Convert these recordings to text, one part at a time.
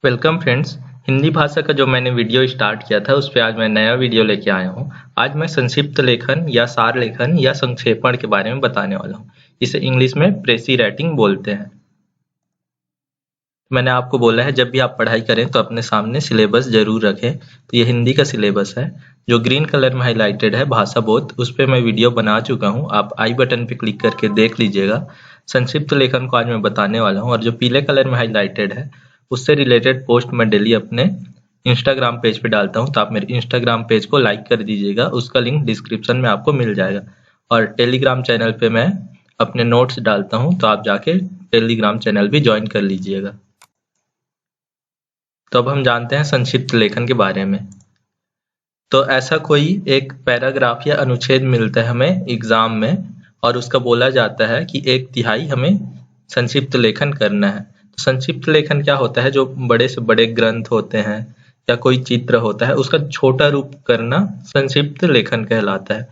Welcome friends. Hindi भाषा का जो मैंने वीडियो स्टार्ट किया था उस पे आज मैं नया वीडियो लेके आया हूँ। आज मैं संक्षिप्त लेखन या सार लेखन या संक्षेपण के बारे में बताने वाला हूँ। इसे इंग्लिश में प्रेसी राइटिंग बोलते हैं। मैंने आपको बोला है जब भी आप पढ़ाई करें तो अपने सामने सिलेबस जरूर रखें। तो ये हिंदी का सिलेबस है जो ग्रीन कलर में हाईलाइटेड है, भाषा बोध, उस पर मैं वीडियो बना चुका हूँ। आप आई बटन पे क्लिक करके देख लीजिएगा। संक्षिप्त लेखन को आज मैं बताने वाला हूँ और जो पीले कलर में हाईलाइटेड है उससे रिलेटेड पोस्ट मैं डेली अपने इंस्टाग्राम पेज पे डालता हूँ। तो आप मेरे इंस्टाग्राम पेज को लाइक कर दीजिएगा, उसका लिंक डिस्क्रिप्शन में आपको मिल जाएगा। और टेलीग्राम चैनल पे मैं अपने नोट्स डालता हूँ, तो आप जाके टेलीग्राम चैनल भी ज्वाइन कर लीजिएगा। तो अब हम जानते हैं संक्षिप्त लेखन के बारे में। तो ऐसा कोई एक पैराग्राफ या अनुच्छेद मिलता है हमें एग्जाम में और उसका बोला जाता है कि 1/3 हमें संक्षिप्त लेखन करना है। तो संक्षिप्त लेखन क्या होता है? जो बड़े से बड़े ग्रंथ होते हैं या कोई चित्र होता है उसका छोटा रूप करना संक्षिप्त लेखन कहलाता है।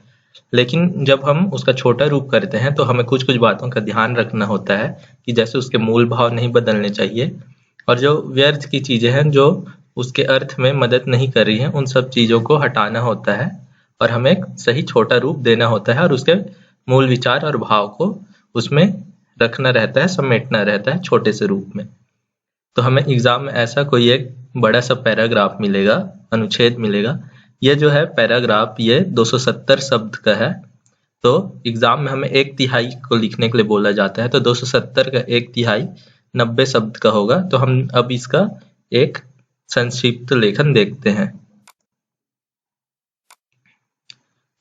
लेकिन जब हम उसका छोटा रूप करते हैं तो हमें कुछ कुछ बातों का ध्यान रखना होता है कि जैसे उसके मूल भाव नहीं बदलने चाहिए और जो व्यर्थ की चीजें हैं जो उसके अर्थ में मदद नहीं कर रही हैं उन सब चीजों को हटाना होता है और हमें एक सही छोटा रूप देना होता है और उसके मूल विचार और भाव को उसमें रखना रहता है, समेटना रहता है छोटे से रूप में। तो हमें एग्जाम में ऐसा कोई एक बड़ा सा पैराग्राफ मिलेगा, अनुच्छेद मिलेगा। ये जो है पैराग्राफ ये 270 शब्द का है। तो एग्जाम में हमें 1/3 को लिखने के लिए बोला जाता है। तो 270 का 1/3 90 शब्द का होगा। तो हम अब इसका एक संक्षिप्त लेखन देखते हैं।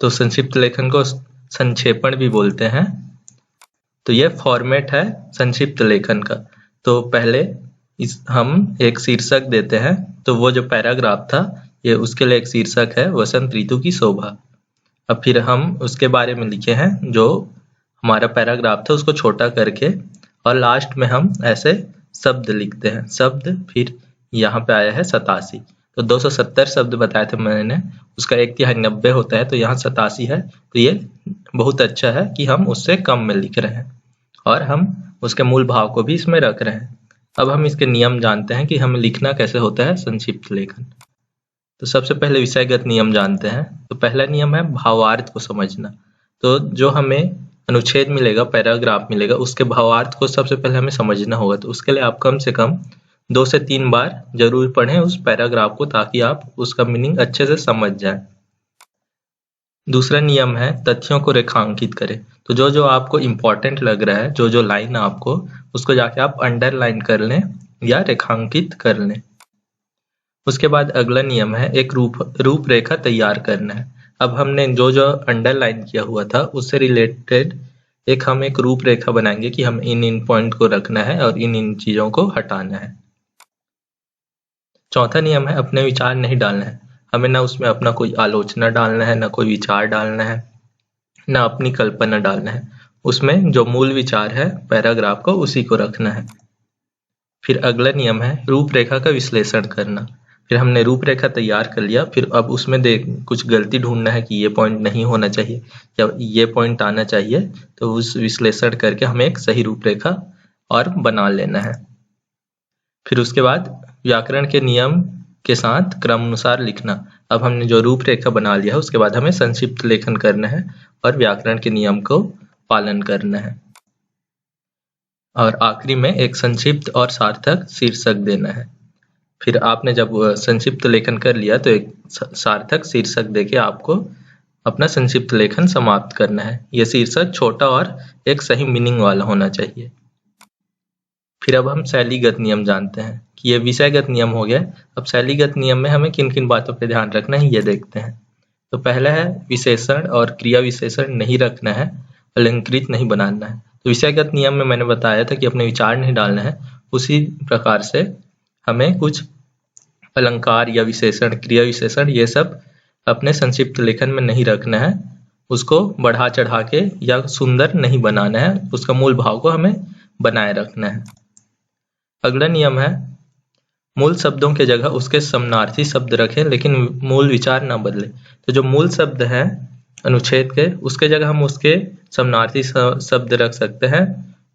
तो संक्षिप्त लेखन को संक्षेपण भी बोलते हैं। तो ये फॉर्मेट है संक्षिप्त लेखन का। तो पहले हम एक शीर्षक देते हैं। तो वो जो पैराग्राफ था ये उसके लिए एक शीर्षक है वसंत ऋतु की शोभा। अब फिर हम उसके बारे में लिखे हैं जो हमारा पैराग्राफ था उसको छोटा करके और लास्ट में हम ऐसे शब्द लिखते हैं। शब्द फिर यहाँ पे आया है 87। तो 270 शब्द बताए थे मैंने, उसका 1/3 90 होता है तो यहाँ 87 है। तो ये बहुत अच्छा है कि हम उससे कम में लिख रहे हैं और हम उसके मूल भाव को भी इसमें रख रहे हैं। अब हम इसके नियम जानते हैं कि हमें लिखना कैसे होता है संक्षिप्त लेखन। तो सबसे पहले विषयगत नियम जानते हैं। तो पहला नियम है भावार्थ को समझना। तो जो हमें अनुच्छेद मिलेगा, पैराग्राफ मिलेगा, उसके भावार्थ को सबसे पहले हमें समझना होगा। तो उसके लिए आप कम से कम 2 से 3 बार जरूर पढ़ें उस पैराग्राफ को ताकि आप उसका मीनिंग अच्छे से समझ जाएं। दूसरा नियम है तथ्यों को रेखांकित करें। तो जो जो आपको इम्पोर्टेंट लग रहा है, जो जो लाइन आपको, उसको जाके आप अंडरलाइन कर लें या रेखांकित कर लें। उसके बाद अगला नियम है एक रूपरेखा तैयार करना है। अब हमने जो जो अंडरलाइन किया हुआ था उससे रिलेटेड हम एक रूपरेखा बनाएंगे कि हम इन पॉइंट को रखना है और इन चीजों को हटाना है। चौथा नियम है अपने विचार नहीं डालना है। हमें ना उसमें अपना कोई आलोचना डालना है, ना कोई विचार डालना है, ना अपनी कल्पना डालना है। उसमें जो मूल विचार है पैराग्राफ को उसी को रखना है। फिर अगला नियम है रूपरेखा का विश्लेषण करना। फिर हमने रूपरेखा तैयार कर लिया, फिर अब उसमें कुछ गलती ढूंढना है कि ये पॉइंट नहीं होना चाहिए या ये पॉइंट आना चाहिए। तो उस विश्लेषण करके हमें एक सही रूपरेखा और बना लेना है। फिर उसके बाद व्याकरण के नियम के साथ क्रमानुसार लिखना। अब हमने जो रूपरेखा बना लिया है उसके बाद हमें संक्षिप्त लेखन करना है और व्याकरण के नियम को पालन करना है। और आखिरी में एक संक्षिप्त और सार्थक शीर्षक देना है। फिर आपने जब संक्षिप्त लेखन कर लिया तो एक सार्थक शीर्षक देके आपको अपना संक्षिप्त लेखन समाप्त करना है। यह शीर्षक छोटा और एक सही मीनिंग वाला होना चाहिए। फिर अब हम शैलीगत नियम जानते हैं कि ये विषयगत नियम हो गया। अब शैलीगत नियम में हमें किन किन बातों पर ध्यान रखना है ये देखते हैं। तो पहला है विशेषण और क्रिया विशेषण नहीं रखना है, अलंकृत नहीं बनाना है। तो विषयगत नियम में मैंने बताया था कि अपने विचार नहीं डालना है। उसी प्रकार से हमें कुछ अलंकार या विशेषण, क्रिया विशेषण, ये सब अपने संक्षिप्त लेखन में नहीं रखना है। उसको बढ़ा चढ़ा के या सुंदर नहीं बनाना है, उसका मूल भाव को हमें बनाए रखना है। अगला नियम है मूल शब्दों के जगह उसके समानार्थी शब्द रखें लेकिन मूल विचार ना बदले। तो जो मूल शब्द है अनुच्छेद के, उसके जगह हम उसके समानार्थी शब्द रख सकते हैं,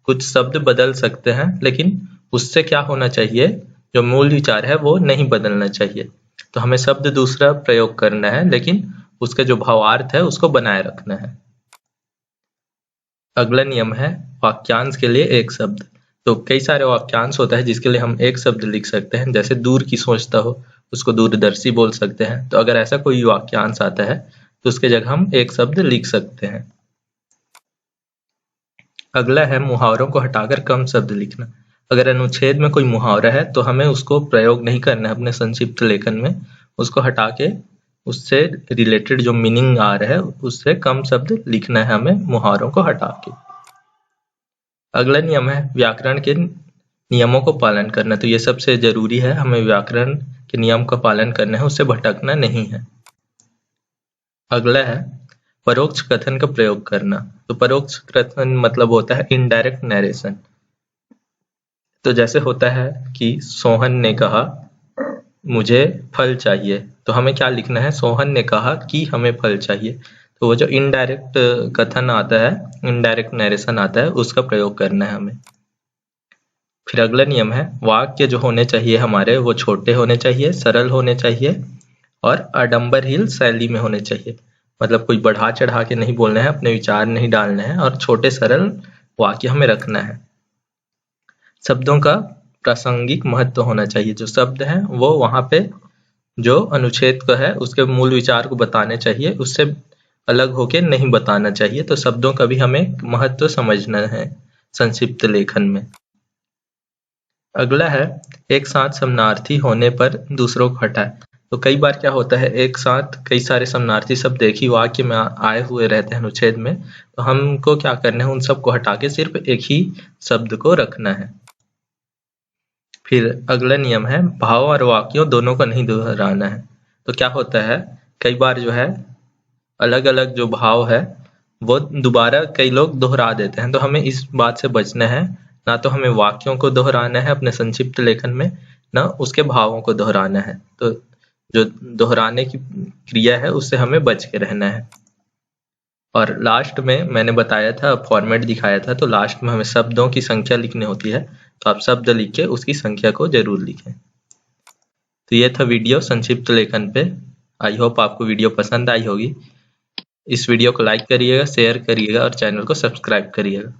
कुछ शब्द बदल सकते हैं, लेकिन उससे क्या होना चाहिए जो मूल विचार है वो नहीं बदलना चाहिए। तो हमें शब्द दूसरा प्रयोग करना है, लेकिन उसका जो भावार्थ है उसको बनाए रखना है। अगला नियम है वाक्यांश के लिए एक शब्द। तो कई सारे वाक्यांश होता है जिसके लिए हम एक शब्द लिख सकते हैं, जैसे दूर की सोचता हो उसको दूरदर्शी बोल सकते हैं। तो अगर ऐसा कोई वाक्यांश आता है तो उसके जगह हम एक शब्द लिख सकते हैं। अगला है मुहावरों को हटाकर कम शब्द लिखना। अगर अनुच्छेद में कोई मुहावरा है तो हमें उसको प्रयोग नहीं करना है अपने संक्षिप्त लेखन में, उसको हटा के उससे रिलेटेड जो मीनिंग आ रहा है उससे कम शब्द लिखना है हमें मुहावरों को हटा के। अगला नियम है व्याकरण के नियमों को पालन करना। तो ये सबसे जरूरी है, हमें व्याकरण के नियम का पालन करना है, उससे भटकना नहीं है। अगला है परोक्ष कथन का प्रयोग करना। तो परोक्ष कथन मतलब होता है इनडायरेक्ट नरेशन। तो जैसे होता है कि सोहन ने कहा मुझे फल चाहिए, तो हमें क्या लिखना है, सोहन ने कहा कि हमें फल चाहिए। तो वो जो इनडायरेक्ट कथन आता है, इनडायरेक्ट नरेशन आता है, उसका प्रयोग करना है हमें। फिर अगला नियम है वाक्य जो होने चाहिए हमारे वो छोटे होने चाहिए, सरल होने चाहिए और आडंबरहीन शैली में होने चाहिए। मतलब कोई बढ़ा चढ़ा के नहीं बोलना है, अपने विचार नहीं डालने हैं और छोटे सरल वाक्य हमें रखना है। शब्दों का प्रासंगिक महत्व होना चाहिए। जो शब्द है वो वहां पे जो अनुच्छेद का है उसके मूल विचार को बताने चाहिए, उससे अलग होके नहीं बताना चाहिए। तो शब्दों का भी हमें महत्व समझना है संक्षिप्त लेखन में। अगला है एक साथ समानार्थी होने पर दूसरों को हटाए। तो कई बार क्या होता है, एक साथ कई सारे समानार्थी शब्द एक ही वाक्य में आए हुए रहते हैं अनुच्छेद में, तो हमको क्या करना है, उन सबको हटा के सिर्फ एक ही शब्द को रखना है। फिर अगला नियम है भाव और वाक्यों दोनों को नहीं दोहराना है। तो क्या होता है, कई बार जो है अलग अलग जो भाव है वो दोबारा कई लोग दोहरा देते हैं। तो हमें इस बात से बचना है, ना तो हमें वाक्यों को दोहराना है अपने संक्षिप्त लेखन में, ना उसके भावों को दोहराना है। तो जो दोहराने की क्रिया है उससे हमें बच के रहना है। और लास्ट में मैंने बताया था, फॉर्मेट दिखाया था, तो लास्ट में हमें शब्दों की संख्या लिखनी होती है। तो आप शब्द लिख के उसकी संख्या को जरूर लिखें। तो ये था वीडियो संक्षिप्त लेखन पे। आई होप आपको वीडियो पसंद आई होगी। इस वीडियो को लाइक करिएगा, शेयर करिएगा और चैनल को सब्सक्राइब करिएगा।